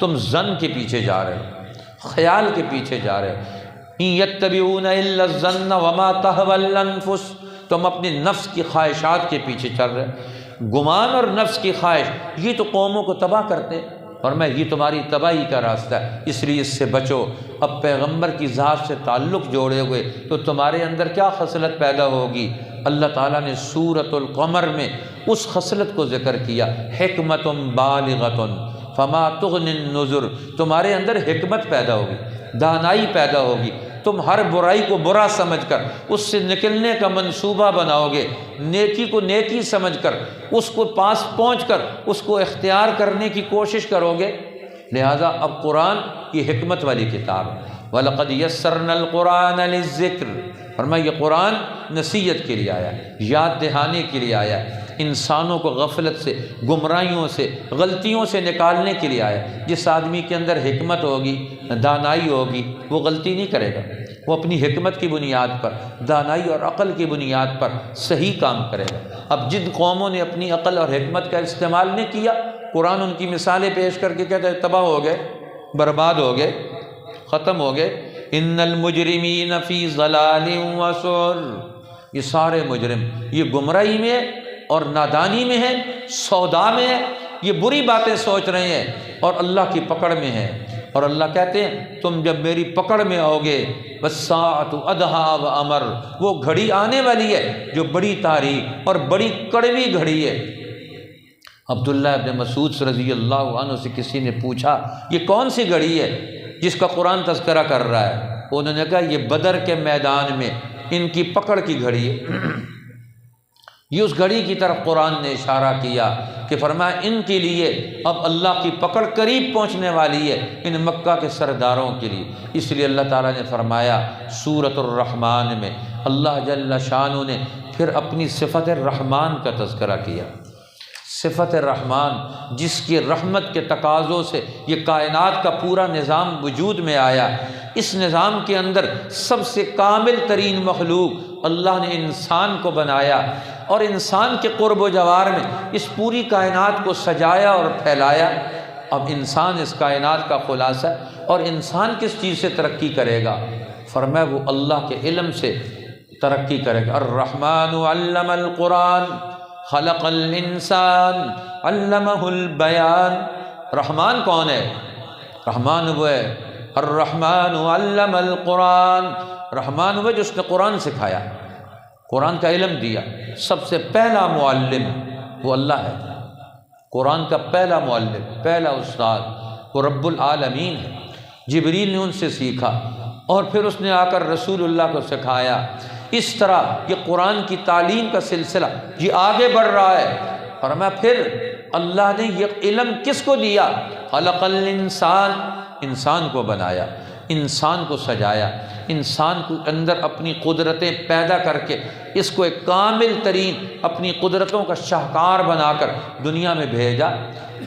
تم ظن کے پیچھے جا رہے ہو، خیال کے پیچھے جا رہے ہو۔ یتبعون الا الظن وما تهوى الانفس، تم اپنی نفس کی خواہشات کے پیچھے چل رہے۔ گمان اور نفس کی خواہش یہ تو قوموں کو تباہ کرتے ہیں، اور میں یہ تمہاری تباہی کا راستہ ہے، اس لیے اس سے بچو۔ اب پیغمبر کی ذات سے تعلق جوڑے ہوئے تو تمہارے اندر کیا خصلت پیدا ہوگی؟ اللہ تعالیٰ نے سورۃ القمر میں اس خصلت کو ذکر کیا، حکمت بالغۃ فما تغنی النذر، تمہارے اندر حکمت پیدا ہوگی، دانائی پیدا ہوگی، تم ہر برائی کو برا سمجھ کر اس سے نکلنے کا منصوبہ بناؤ گے، نیکی کو نیکی سمجھ کر اس کو پاس پہنچ کر اس کو اختیار کرنے کی کوشش کرو گے۔ لہٰذا اب قرآن یہ حکمت والی کتاب ہے۔ وَلَقَدْ يَسَّرْنَا الْقُرْآنَ لِلذِّكْرِ، فرمایا یہ قرآن نصیحت کے لیے آیا ہے، یاد دہانے کے لیے آیا ہے، انسانوں کو غفلت سے، گمراہیوں سے، غلطیوں سے نکالنے کے لیے آیا۔ جس آدمی کے اندر حکمت ہوگی، دانائی ہوگی، وہ غلطی نہیں کرے گا، وہ اپنی حکمت کی بنیاد پر، دانائی اور عقل کی بنیاد پر صحیح کام کرے گا۔ اب جن قوموں نے اپنی عقل اور حکمت کا استعمال نہیں کیا، قرآن ان کی مثالیں پیش کر کے کہتا ہے تباہ ہو گئے، برباد ہو گئے، ختم ہو گئے۔ ان المجرمین فی ضلال وسعر، یہ سارے مجرم یہ گمراہی میں اور نادانی میں ہیں، سودا میں ہیں، یہ بری باتیں سوچ رہے ہیں اور اللہ کی پکڑ میں ہیں۔ اور اللہ کہتے ہیں تم جب میری پکڑ میں آؤ گے، والساعۃ ادھیٰ وامر، وہ گھڑی آنے والی ہے جو بڑی تاریک اور بڑی کڑوی گھڑی ہے۔ عبداللہ ابن مسعود رضی اللہ عنہ سے کسی نے پوچھا یہ کون سی گھڑی ہے جس کا قرآن تذکرہ کر رہا ہے؟ انہوں نے کہا یہ بدر کے میدان میں ان کی پکڑ کی گھڑی ہے۔ یہ اس گھڑی کی طرف قرآن نے اشارہ کیا کہ فرمایا ان کے لیے اب اللہ کی پکڑ قریب پہنچنے والی ہے، ان مکہ کے سرداروں کے لیے۔ اس لیے اللہ تعالیٰ نے فرمایا سورۃ الرحمن میں اللہ جل شانہ نے پھر اپنی صفت الرحمن کا تذکرہ کیا۔ صفت الرحمن جس کی رحمت کے تقاضوں سے یہ کائنات کا پورا نظام وجود میں آیا، اس نظام کے اندر سب سے کامل ترین مخلوق اللہ نے انسان کو بنایا، اور انسان کے قرب و جوار میں اس پوری کائنات کو سجایا اور پھیلایا۔ اب انسان اس کائنات کا خلاصہ، اور انسان کس چیز سے ترقی کرے گا؟ فرمایا وہ اللہ کے علم سے ترقی کرے گا۔ الرحمن علم القرآن خلق الانسان علمہ البیان۔ رحمان کون ہے؟ رحمان وہ ہے الرحمن علم القرآن، رحمان وہ جو اس نے قرآن سکھایا، قرآن کا علم دیا۔ سب سے پہلا معلم وہ اللہ ہے، قرآن کا پہلا معلم، پہلا استاد وہ رب العالمین ہے۔ جبریل نے ان سے سیکھا اور پھر اس نے آ کر رسول اللہ کو سکھایا۔ اس طرح یہ قرآن کی تعلیم کا سلسلہ یہ آگے بڑھ رہا ہے۔ فرمایا پھر اللہ نے یہ علم کس کو دیا؟ خلق الانسان، انسان کو بنایا، انسان کو سجایا، انسان کو اندر اپنی قدرتیں پیدا کر کے اس کو ایک کامل ترین اپنی قدرتوں کا شاہکار بنا کر دنیا میں بھیجا۔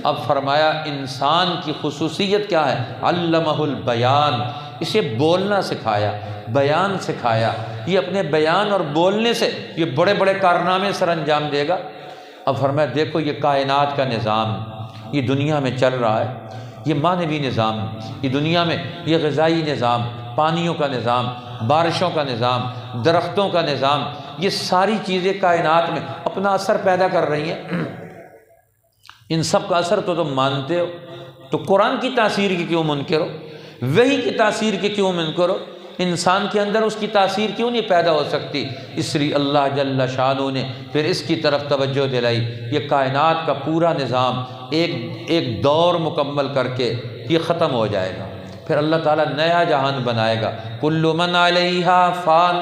اب فرمایا انسان کی خصوصیت کیا ہے؟ علمہ البیان، اسے بولنا سکھایا، بیان سکھایا۔ یہ اپنے بیان اور بولنے سے یہ بڑے بڑے کارنامے سر انجام دے گا۔ اب فرمایا دیکھو یہ کائنات کا نظام یہ دنیا میں چل رہا ہے، یہ معنوی نظام، یہ دنیا میں یہ غذائی نظام، پانیوں کا نظام، بارشوں کا نظام، درختوں کا نظام، یہ ساری چیزیں کائنات میں اپنا اثر پیدا کر رہی ہیں۔ ان سب کا اثر تو تم مانتے ہو، تو قرآن کی تاثیر کی کیوں منکر ہو؟ وحی کی تاثیر کی کیوں منکر ہو؟ انسان کے اندر اس کی تاثیر کیوں نہیں پیدا ہو سکتی؟ اس لیے اللہ جل شانہ نے پھر اس کی طرف توجہ دلائی۔ یہ کائنات کا پورا نظام ایک دور مکمل کر کے یہ ختم ہو جائے گا، پھر اللہ تعالیٰ نیا جہان بنائے گا۔ کل من علیہا فان،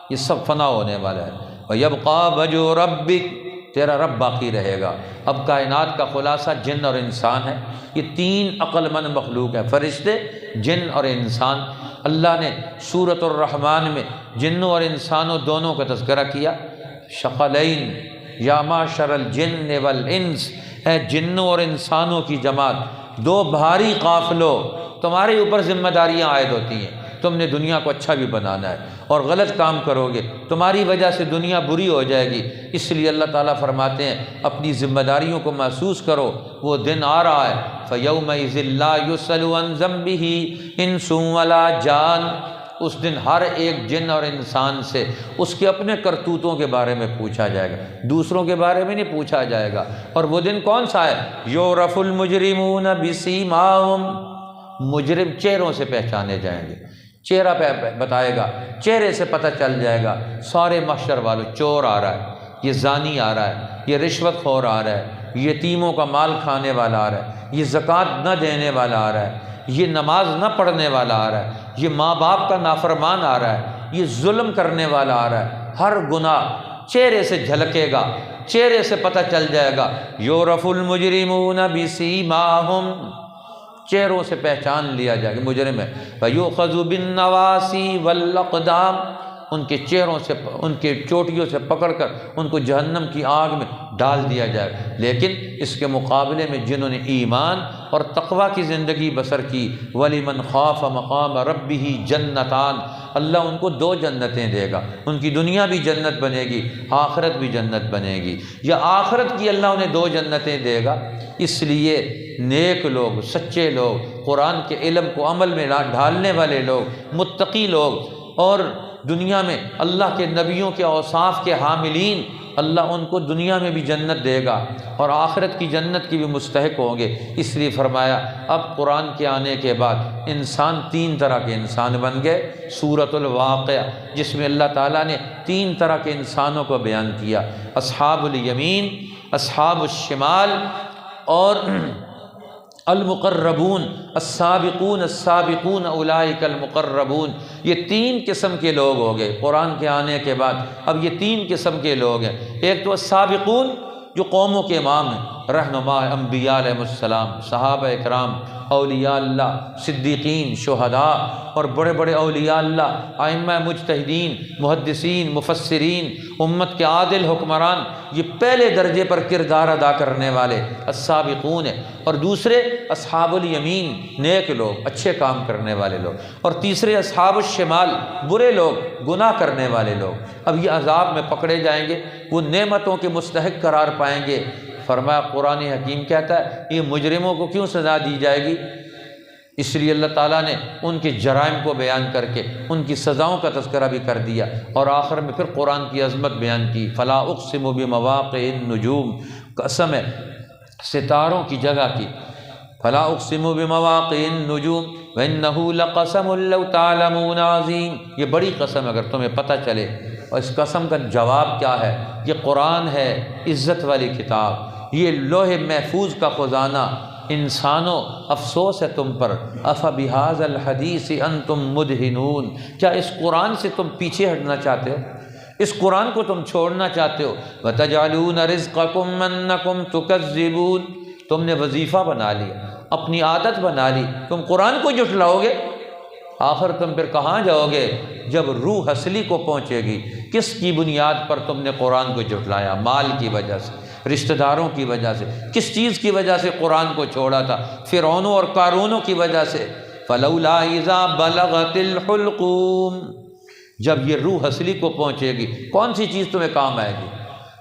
یہ سب فنا ہونے والا ہے۔ وَيَبْقَى وَجْهُ رَبِّكَ، تیرا رب باقی رہے گا۔ اب کائنات کا خلاصہ جن اور انسان ہے، یہ تین عقل مند مخلوق ہیں، فرشتے، جن اور انسان۔ اللہ نے سورۃ الرحمن میں جنوں اور انسانوں دونوں کا تذکرہ کیا۔ ثقلین، یا معشر الجن والانس، اے جنوں اور انسانوں کی جماعت، دو بھاری قافلوں، تمہارے اوپر ذمہ داریاں عائد ہوتی ہیں۔ تم نے دنیا کو اچھا بھی بنانا ہے، اور غلط کام کرو گے تمہاری وجہ سے دنیا بری ہو جائے گی۔ اس لیے اللہ تعالیٰ فرماتے ہیں اپنی ذمہ داریوں کو محسوس کرو، وہ دن آ رہا ہے۔ فَيَوْمَئِذٍ لَا يُسْأَلُ عَنْ ذَنبِهِ إِنسٌ وَلَا جَانٌ، اس دن ہر ایک جن اور انسان سے اس کے اپنے کرتوتوں کے بارے میں پوچھا جائے گا، دوسروں کے بارے میں نہیں پوچھا جائے گا۔ اور وہ دن کون سا ہے؟ یعرف المجرمون بسیماہم، مجرم چہروں سے پہچانے جائیں گے، چہرہ بتائے گا، چہرے سے پتہ چل جائے گا سارے محشر والوں، چور آ رہا ہے، یہ زانی آ رہا ہے، یہ رشوت خور آ رہا ہے، یتیموں کا مال کھانے والا آ رہا ہے، یہ زکوٰۃ نہ دینے والا آ رہا ہے، یہ نماز نہ پڑھنے والا آ رہا ہے، یہ ماں باپ کا نافرمان آ رہا ہے، یہ ظلم کرنے والا آ رہا ہے۔ ہر گناہ چہرے سے جھلکے گا، چہرے سے پتہ چل جائے گا۔ یعرف المجرمون بسیماہم، چہروں سے پہچان لیا جائے گا مجرم ہے۔ فَيُؤْخَذُ بِالنَّوَاصِي وَالْأَقْدَامِ، ان کے چہروں سے، ان کے چوٹیوں سے پکڑ کر ان کو جہنم کی آگ میں ڈال دیا جائے گا۔ لیکن اس کے مقابلے میں جنہوں نے ایمان اور تقوی کی زندگی بسر کی، وَلِمَنْ خَافَ مَقَامَ رَبِّهِ جَنَّتَانِ، اللہ ان کو دو جنتیں دے گا، ان کی دنیا بھی جنت بنے گی، آخرت بھی جنت بنے گی، یا آخرت کی اللہ انہیں دو جنتیں دے گا۔ اس لیے نیک لوگ، سچے لوگ، قرآن کے علم کو عمل میں ڈھالنے والے لوگ، متقی لوگ، اور دنیا میں اللہ کے نبیوں کے اوصاف کے حاملین، اللہ ان کو دنیا میں بھی جنت دے گا اور آخرت کی جنت کی بھی مستحق ہوں گے۔ اس لیے فرمایا اب قرآن کے آنے کے بعد انسان تین طرح کے انسان بن گئے۔ سورۃ الواقعہ جس میں اللہ تعالیٰ نے تین طرح کے انسانوں کو بیان کیا، اصحاب الیمین، اصحاب الشمال، اور المقربون، السابقون السابقون اولئک المقربون۔ یہ تین قسم کے لوگ ہو گئے قرآن کے آنے کے بعد۔ اب یہ تین قسم کے لوگ ہیں، ایک تو السابقون جو قوموں کے امام ہیں، رہنما انبیاء علیہ السلام، صحابہ اکرام، اولیاء اللہ، صدیقین، شہداء، اور بڑے بڑے اولیاء اللہ، ائمہ مجتہدین، محدثین، مفسرین، امت کے عادل حکمران، یہ پہلے درجے پر کردار ادا کرنے والے السابقون ہیں۔ اور دوسرے اصحاب الیمین، نیک لوگ، اچھے کام کرنے والے لوگ، اور تیسرے اصحاب الشمال، برے لوگ، گناہ کرنے والے لوگ۔ اب یہ عذاب میں پکڑے جائیں گے، وہ نعمتوں کے مستحق قرار پائیں گے۔ فرمایا قرآن حکیم کہتا ہے یہ مجرموں کو کیوں سزا دی جائے گی؟ اس لیے اللہ تعالیٰ نے ان کے جرائم کو بیان کر کے ان کی سزاؤں کا تذکرہ بھی کر دیا، اور آخر میں پھر قرآن کی عظمت بیان کی۔ فلا اقسم بمواقع النجوم، قسم ہے ستاروں کی جگہ کی۔ فلا اقسم بمواقع النجوم وانه لقسم لو تعلمون عظیم، یہ بڑی قسم اگر تمہیں پتہ چلے۔ اور اس قسم کا جواب کیا ہے؟ یہ قرآن ہے، عزت والی کتاب، یہ لوح محفوظ کا خزانہ۔ انسانوں افسوس ہے تم پر، افبہذا الحدیث انتم مدہنون، کیا اس قرآن سے تم پیچھے ہٹنا چاہتے ہو؟ اس قرآن کو تم چھوڑنا چاہتے ہو؟ وتجعلون رزقکم انکم تکذبون، تم نے وظیفہ بنا لیا، اپنی عادت بنا لی، تم قرآن کو جھٹلاؤ گے۔ آخر تم پھر کہاں جاؤ گے جب روح اصلی کو پہنچے گی؟ کس کی بنیاد پر تم نے قرآن کو جھٹلایا؟ مال کی وجہ سے، رشتہ داروں کی وجہ سے، کس چیز کی وجہ سے قرآن کو چھوڑا تھا؟ فرعونوں اور قارونوں کی وجہ سے۔ فلولا اذا بلغت الحلقوم، جب یہ روح اصلی کو پہنچے گی، کون سی چیز تمہیں کام آئے گی؟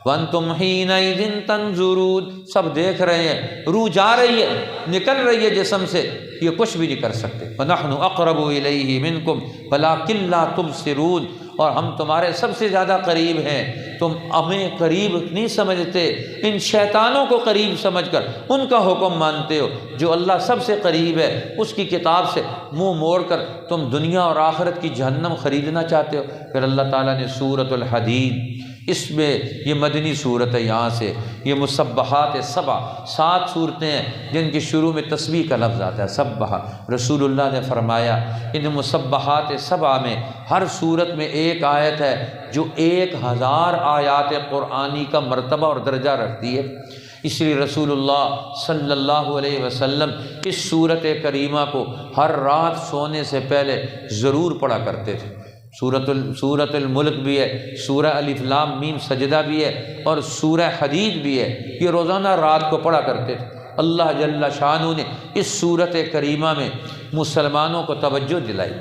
وَأَنْتُمْ حِينَئِذٍ تَنْظُرُونَ، سب دیکھ رہے ہیں، روح جا رہی ہے، نکل رہی ہے جسم سے، یہ کچھ بھی نہیں کر سکتے۔ وَنَحْنُ أَقْرَبُ إِلَيْهِ مِنْكُمْ وَلَكِنْ لَا تُبْصِرُونَ، اور ہم تمہارے سب سے زیادہ قریب ہیں، تم ہمیں قریب نہیں سمجھتے، ان شیطانوں کو قریب سمجھ کر ان کا حکم مانتے ہو۔ جو اللہ سب سے قریب ہے اس کی کتاب سے منہ موڑ کر تم دنیا اور آخرت کی جہنم خریدنا چاہتے ہو۔ پھر اللہ تعالیٰ نے سورۃ الحدید، اس میں یہ مدنی صورت ہے، یہاں سے یہ مسبحات 7 7 صورتیں ہیں جن کی شروع میں تسبیح کا لفظ آتا ہے، سبح۔ رسول اللہ نے فرمایا ان مسبحات 7 میں ہر صورت میں ایک آیت ہے جو 1000 آیات قرآنی کا مرتبہ اور درجہ رکھتی ہے۔ اس لیے رسول اللہ صلی اللہ علیہ وسلم اس صورت کریمہ کو ہر رات سونے سے پہلے ضرور پڑھا کرتے تھے۔ سورۃ الملک بھی ہے، سورہ الف لام میم سجدہ بھی ہے، اور سورہ حدید بھی ہے، یہ روزانہ رات کو پڑھا کرتے تھے۔ اللہ جل شانہ نے اس صورت کریمہ میں مسلمانوں کو توجہ دلائی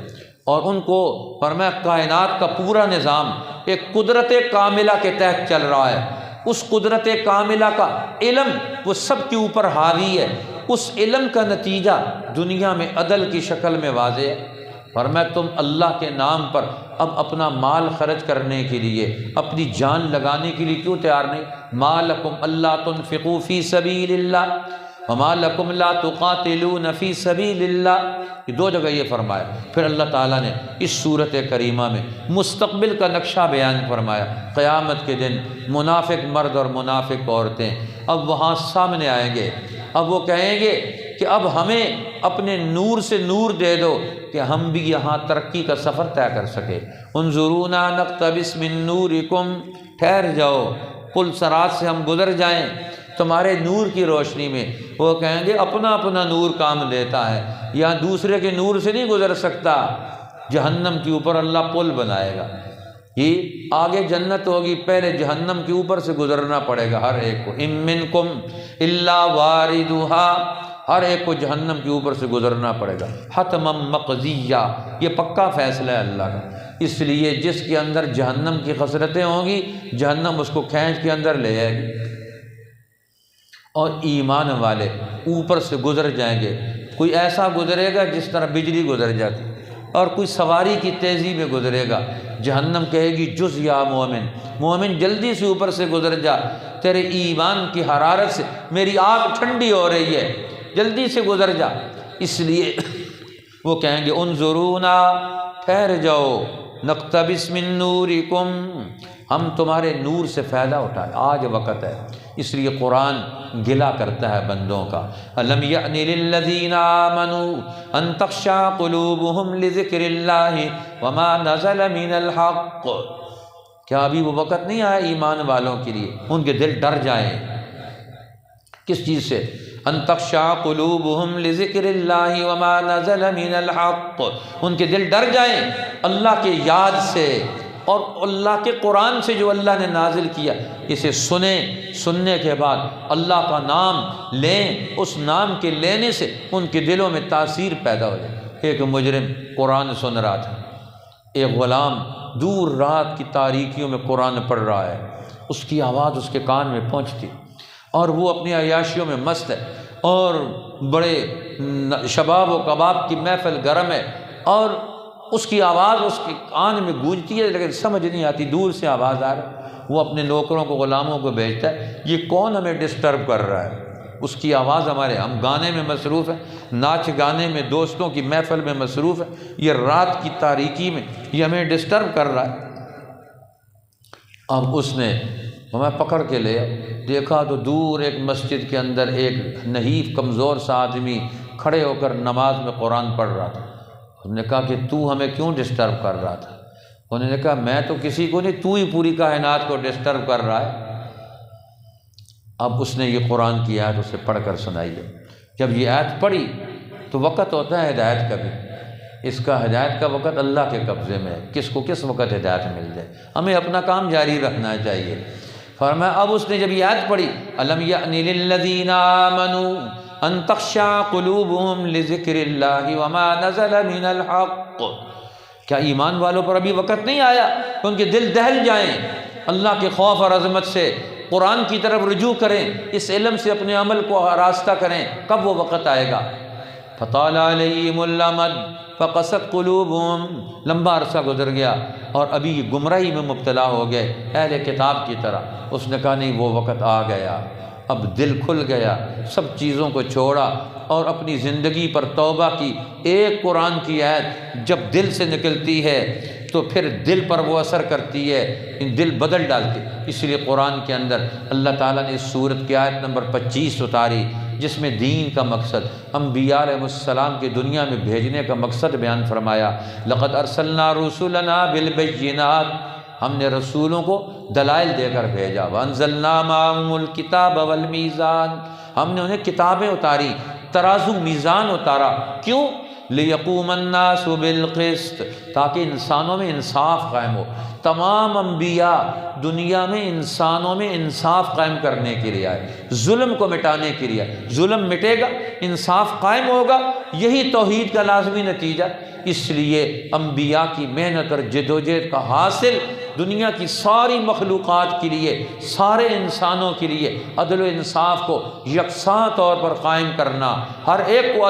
اور ان کو فرمایا کائنات کا پورا نظام ایک قدرت کاملہ کے تحت چل رہا ہے، اس قدرت کاملہ کا علم وہ سب کے اوپر حاوی ہے، اس علم کا نتیجہ دنیا میں عدل کی شکل میں واضح ہے۔ فرمایا تم اللہ کے نام پر اب اپنا مال خرچ کرنے کے لیے، اپنی جان لگانے کے لیے کیوں تیار نہیں؟ ما لکم الا تنفقوا فی سبیل اللہ وما لکم لا تقاتلون فی سبیل اللہ، یہ 2 جگہ یہ فرمایا۔ پھر اللہ تعالیٰ نے اس صورت کریمہ میں مستقبل کا نقشہ بیان فرمایا۔ قیامت کے دن منافق مرد اور منافق عورتیں اب وہاں سامنے آئیں گے، اب وہ کہیں گے کہ اب ہمیں اپنے نور سے نور دے دو کہ ہم بھی یہاں ترقی کا سفر طے کر سکے۔ انظرونا نقتبس من نورکم، ٹھہر جاؤ، پل صراط سے ہم گزر جائیں تمہارے نور کی روشنی میں۔ وہ کہیں گے اپنا اپنا نور کام دیتا ہے، یا دوسرے کے نور سے نہیں گزر سکتا۔ جہنم کے اوپر اللہ پل بنائے گا، یہ آگے جنت ہوگی، پہلے جہنم کے اوپر سے گزرنا پڑے گا ہر ایک کو۔ ان منکم الا واردھا، ہر ایک کو جہنم کے اوپر سے گزرنا پڑے گا۔ حتما مقضیہ، یہ پکا فیصلہ ہے اللہ کا، اس لیے جس کے اندر جہنم کی خسرتیں ہوں گی جہنم اس کو کھینچ کے اندر لے جائے گی، اور ایمان والے اوپر سے گزر جائیں گے۔ کوئی ایسا گزرے گا جس طرح بجلی گزر جاتی، اور کوئی سواری کی تیزی میں گزرے گا۔ جہنم کہے گی جز یا مومن، مومن جلدی سے اوپر سے گزر جا، تیرے ایمان کی حرارت سے میری آگ ٹھنڈی ہو رہی ہے، جلدی سے گزر جا۔ اس لیے وہ کہیں گے انظرونا، ٹھہر جاؤ، نقتبس من نورکم، ہم تمہارے نور سے فائدہ اٹھائیں، آج وقت ہے۔ اس لیے قرآن گلا کرتا ہے بندوں کا۔ الم یأن للذین آمنوا ان تخشع قلوبہم لذکر اللہ وما نزل من الحق، کیا ابھی وہ وقت نہیں آیا ایمان والوں کے لیے ان کے دل ڈر جائیں؟ کس چیز سے؟ ان تخشع قلوبہم لذکر اللہ وما نزل من الحق، ان کے دل ڈر جائیں اللہ کے یاد سے اور اللہ کے قرآن سے جو اللہ نے نازل کیا، اسے سنیں، سننے کے بعد اللہ کا نام لیں، اس نام کے لینے سے ان کے دلوں میں تاثیر پیدا ہو جائے۔ ایک مجرم قرآن سن رہا تھا، ایک غلام دور رات کی تاریکیوں میں قرآن پڑھ رہا ہے، اس کی آواز اس کے کان میں پہنچتی، اور وہ اپنی عیاشیوں میں مست ہے، اور بڑے شباب و کباب کی محفل گرم ہے، اور اس کی آواز اس کے کان میں گونجتی ہے لیکن سمجھ نہیں آتی، دور سے آواز آ رہی ہے۔ وہ اپنے نوکروں کو، غلاموں کو بھیجتا ہے، یہ کون ہمیں ڈسٹرب کر رہا ہے؟ اس کی آواز ہمارے، ہم گانے میں مصروف ہیں، ناچ گانے میں، دوستوں کی محفل میں مصروف ہے، یہ رات کی تاریکی میں یہ ہمیں ڈسٹرب کر رہا ہے۔ اب اس نے ہمیں پکڑ کے لے دیکھا تو دور ایک مسجد کے اندر ایک نحیف کمزور سا آدمی کھڑے ہو کر نماز میں قرآن پڑھ رہا تھا۔ ہم نے کہا کہ تو ہمیں کیوں ڈسٹرب کر رہا تھا؟ انہوں نے کہا میں تو کسی کو نہیں، تو ہی پوری کائنات کو ڈسٹرب کر رہا ہے۔ اب اس نے یہ قرآن کی آیت اسے پڑھ کر سنائی ہے۔ جب یہ آیت پڑھی تو وقت ہوتا ہے ہدایت کا بھی، اس کا ہدایت کا وقت اللہ کے قبضے میں ہے، کس کو کس وقت ہدایت مل جائے، ہمیں اپنا کام جاری رکھنا چاہیے۔ فرمایا اب اس نے جب یہ آیت پڑھی الم یأن للذین آمنوا ان تخشع قلوبہم لذکر اللہ وما نزل من الحق، کیا ایمان والوں پر ابھی وقت نہیں آیا کہ ان کے دل دہل جائیں اللہ کے خوف اور عظمت سے قرآن کی طرف رجوع کریں، اس علم سے اپنے عمل کو آراستہ کریں، کب وہ وقت آئے گا؟ فطال علیہم الامد فقست قلوبہم، لمبا عرصہ گزر گیا اور ابھی یہ گمراہی میں مبتلا ہو گئے اہل کتاب کی طرح۔ اس نے کہا نہیں، وہ وقت آ گیا، اب دل کھل گیا، سب چیزوں کو چھوڑا اور اپنی زندگی پر توبہ کی۔ ایک قرآن کی آیت جب دل سے نکلتی ہے تو پھر دل پر وہ اثر کرتی ہے، دل بدل ڈالتی۔ اس لیے قرآن کے اندر اللہ تعالیٰ نے اس سورت کی آیت نمبر 25 اتاری، جس میں دین کا مقصد، انبیاء علیہ السلام کے دنیا میں بھیجنے کا مقصد بیان فرمایا۔ لقد ارسلنا رسولنا بالبینات، ہم نے رسولوں کو دلائل دے کر بھیجا۔ وانزلنا معهم الکتاب والمیزان، ہم نے انہیں کتابیں اتاری، ترازو میزان اتارا۔ کیوں؟ لیقوم الناس بالقسط، تاکہ انسانوں میں انصاف قائم ہو۔ تمام انبیاء دنیا میں انسانوں میں انصاف قائم کرنے کے لیے آئے، ظلم کو مٹانے کے لیے۔ ظلم مٹے گا، انصاف قائم ہوگا، یہی توحید کا لازمی نتیجہ۔ اس لیے انبیاء کی محنت اور جدوجہد کا حاصل دنیا کی ساری مخلوقات کے لیے، سارے انسانوں کے لیے عدل و انصاف کو یکساں طور پر قائم کرنا، ہر ایک کو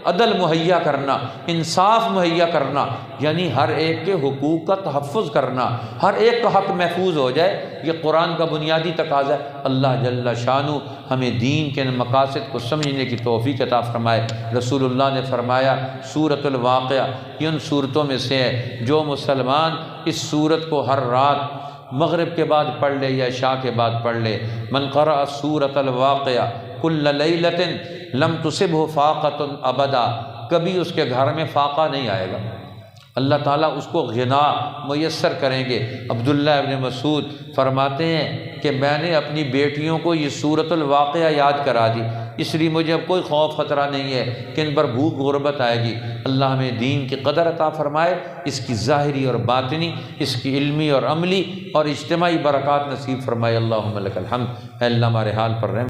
عدل مہیا کرنا، انصاف مہیا کرنا، یعنی ہر ایک کے حقوق کا تحفظ کرنا، ہر ایک کا حق محفوظ ہو جائے، یہ قرآن کا بنیادی تقاضا ہے۔ اللہ جل شانہ ہمیں دین کے مقاصد کو سمجھنے کی توفیق عطا فرمائے۔ رسول اللہ نے فرمایا سورۃ الواقعہ ان صورتوں میں سے ہے جو مسلمان اس صورت کو ہر رات مغرب کے بعد پڑھ لے یا عشاء کے بعد پڑھ لے، من قرأ سورۃ الواقعہ کل لیلۃ لم تصبہ فاقۃ ابدا، کبھی اس کے گھر میں فاقہ نہیں آئے گا، اللہ تعالیٰ اس کو غنا میسر کریں گے۔ عبداللہ ابن مسعود فرماتے ہیں کہ میں نے اپنی بیٹیوں کو یہ سورۃ الواقعہ یاد کرا دی، اس لیے مجھے اب کوئی خوف خطرہ نہیں ہے کہ ان پر بھوک غربت آئے گی۔ اللہ ہمیں دین کی قدر عطا فرمائے، اس کی ظاہری اور باطنی، اس کی علمی اور عملی اور اجتماعی برکات نصیب فرمائے۔ اللہم لک الحمد۔ اے اللہ ہمارے حال پر رحم